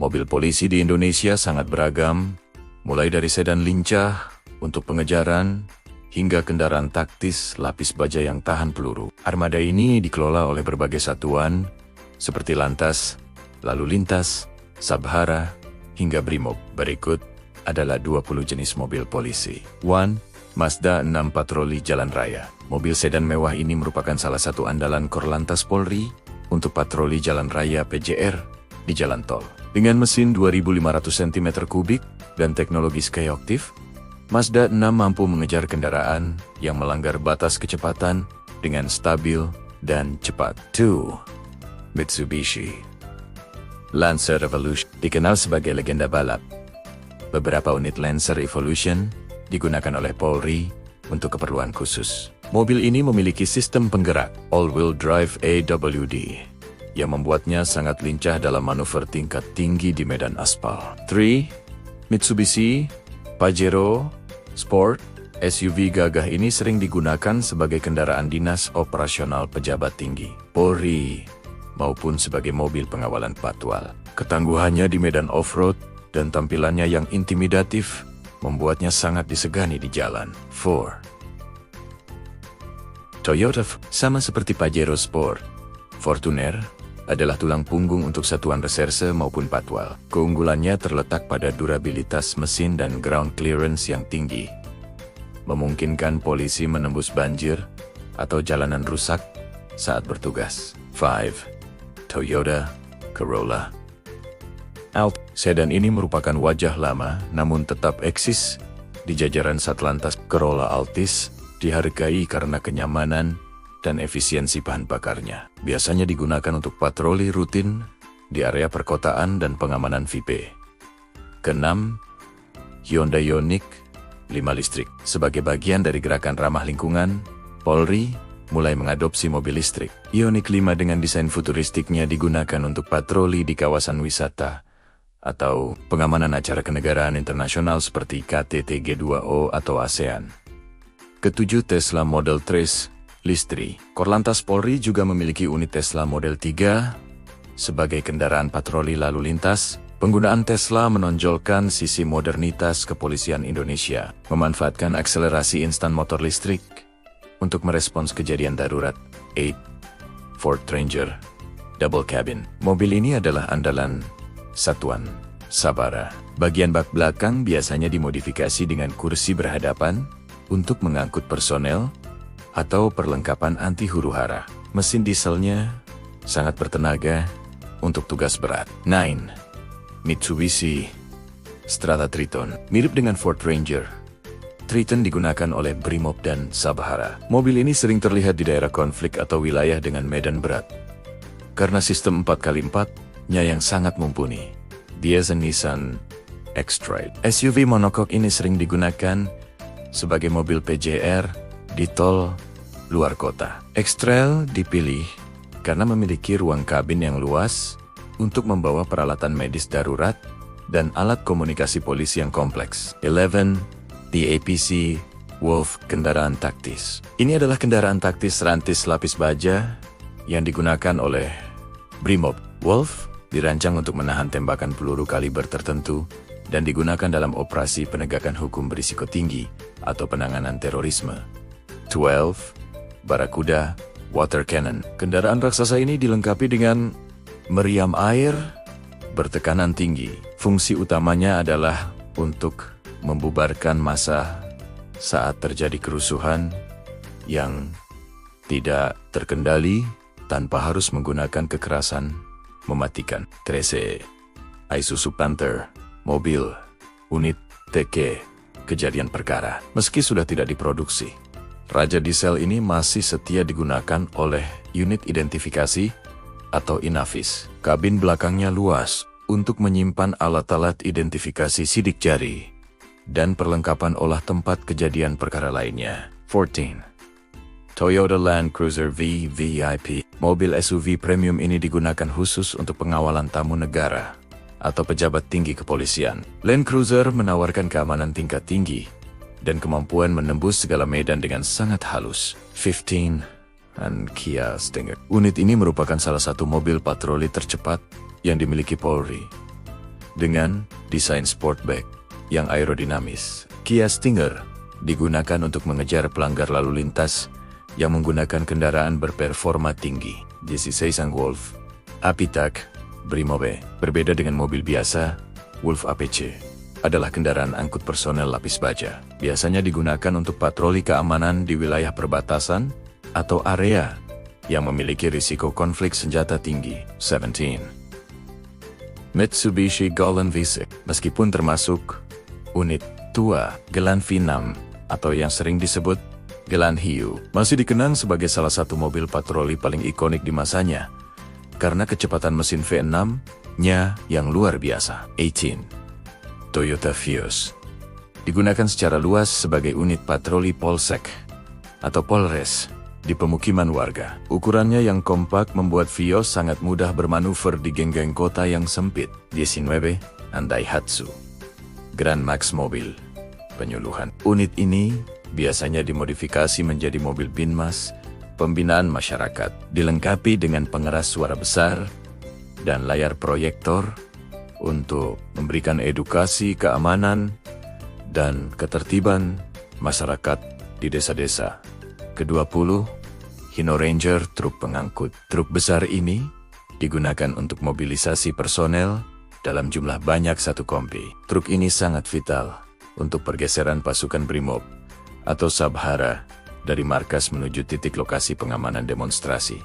Mobil polisi di Indonesia sangat beragam, mulai dari sedan lincah untuk pengejaran, hingga kendaraan taktis lapis baja yang tahan peluru. Armada ini dikelola oleh berbagai satuan, seperti Lantas, Lalu Lintas, Sabhara, hingga Brimob. Berikut adalah 20 jenis mobil polisi. 1. Mazda 6 Patroli Jalan Raya. Mobil sedan mewah ini merupakan salah satu andalan Korlantas Polri untuk patroli jalan raya PJR di jalan tol. Dengan mesin 2.500 cm3 dan teknologi Skyactiv, Mazda 6 mampu mengejar kendaraan yang melanggar batas kecepatan dengan stabil dan cepat. 2. Mitsubishi Lancer Evolution dikenal sebagai legenda balap. Beberapa unit Lancer Evolution digunakan oleh Polri untuk keperluan khusus. Mobil ini memiliki sistem penggerak all-wheel drive AWD yang membuatnya sangat lincah dalam manuver tingkat tinggi di medan aspal. 3. Mitsubishi Pajero Sport SUV gagah ini sering digunakan sebagai kendaraan dinas operasional pejabat tinggi Polri maupun sebagai mobil pengawalan patwal. Ketangguhannya di medan off-road dan tampilannya yang intimidatif membuatnya sangat disegani di jalan. 4. Toyota sama seperti Pajero Sport, Fortuner adalah tulang punggung untuk satuan reserse maupun patwal. Keunggulannya terletak pada durabilitas mesin dan ground clearance yang tinggi, memungkinkan polisi menembus banjir atau jalanan rusak saat bertugas. 5. Toyota Corolla Altis. Sedan ini merupakan wajah lama namun tetap eksis di jajaran Satlantas. Corolla Altis dihargai karena kenyamanan dan efisiensi bahan bakarnya. Biasanya digunakan untuk patroli rutin di area perkotaan dan pengamanan VIP. Ke-6. Hyundai Ioniq 5 listrik. Sebagai bagian dari gerakan ramah lingkungan, Polri mulai mengadopsi mobil listrik. Ioniq 5 dengan desain futuristiknya digunakan untuk patroli di kawasan wisata atau pengamanan acara kenegaraan internasional seperti KTT G20 atau ASEAN. Ke-7. Tesla Model 3 listrik. Korlantas Polri juga memiliki unit Tesla Model 3 sebagai kendaraan patroli lalu lintas. Penggunaan Tesla menonjolkan sisi modernitas kepolisian Indonesia, memanfaatkan akselerasi instan motor listrik untuk merespons kejadian darurat. 8. Ford Ranger Double Cabin. Mobil ini adalah andalan satuan Sabara. Bagian bak belakang biasanya dimodifikasi dengan kursi berhadapan untuk mengangkut personel atau perlengkapan anti huru-hara. Mesin dieselnya sangat bertenaga untuk tugas berat. 9. Mitsubishi Strata Triton. Mirip dengan Ford Ranger, Triton digunakan oleh Brimob dan Sabhara. Mobil ini sering terlihat di daerah konflik atau wilayah dengan medan berat karena sistem 4x4-nya yang sangat mumpuni. Dia Nissan X-Trail. SUV monokok ini sering digunakan sebagai mobil PJR di tol luar kota. X-Trail dipilih karena memiliki ruang kabin yang luas untuk membawa peralatan medis darurat dan alat komunikasi polisi yang kompleks. 11. The APC Wolf kendaraan taktis. Ini adalah kendaraan taktis rantis lapis baja yang digunakan oleh Brimob. Wolf dirancang untuk menahan tembakan peluru kaliber tertentu dan digunakan dalam operasi penegakan hukum berisiko tinggi atau penanganan terorisme. 12. Barakuda Water Cannon. Kendaraan raksasa ini dilengkapi dengan meriam air bertekanan tinggi. Fungsi utamanya adalah untuk membubarkan massa saat terjadi kerusuhan yang tidak terkendali tanpa harus menggunakan kekerasan mematikan. 13. Isuzu Panther mobil unit TK kejadian perkara. Meski sudah tidak diproduksi, Raja Diesel ini masih setia digunakan oleh unit identifikasi atau Inavis. Kabin belakangnya luas untuk menyimpan alat-alat identifikasi sidik jari dan perlengkapan olah tempat kejadian perkara lainnya. 14. Toyota Land Cruiser V VIP. Mobil SUV premium ini digunakan khusus untuk pengawalan tamu negara atau pejabat tinggi kepolisian. Land Cruiser menawarkan keamanan tingkat tinggi dan kemampuan menembus segala medan dengan sangat halus. 15. Dan Kia Stinger. Unit ini merupakan salah satu mobil patroli tercepat yang dimiliki Polri. dengan desain sportback yang aerodinamis. Kia Stinger digunakan untuk mengejar pelanggar lalu lintas yang menggunakan kendaraan berperforma tinggi. Di sisi sang Wolf, Apitak Brimobe berbeda dengan mobil biasa. Wolf APC adalah kendaraan angkut personel lapis baja. Biasanya digunakan untuk patroli keamanan di wilayah perbatasan atau area yang memiliki risiko konflik senjata tinggi. 17. Mitsubishi Galant V6. Meskipun termasuk unit tua Galant V6 atau yang sering disebut Galant Hiu, masih dikenang sebagai salah satu mobil patroli paling ikonik di masanya karena kecepatan mesin V6-nya yang luar biasa. 18. Toyota Vios digunakan secara luas sebagai unit patroli polsek atau polres di pemukiman warga. Ukurannya yang kompak membuat Vios sangat mudah bermanuver di geng-geng kota yang sempit. 19. Daihatsu Grand Max mobil penyuluhan. Unit ini biasanya dimodifikasi menjadi mobil binmas pembinaan masyarakat, dilengkapi dengan pengeras suara besar dan layar proyektor untuk memberikan edukasi keamanan dan ketertiban masyarakat di desa-desa. Ke-20, Hino Ranger truk pengangkut. Truk besar ini digunakan untuk mobilisasi personel dalam jumlah banyak satu kompi. Truk ini sangat vital untuk pergeseran pasukan Brimob atau Sabhara dari markas menuju titik lokasi pengamanan demonstrasi.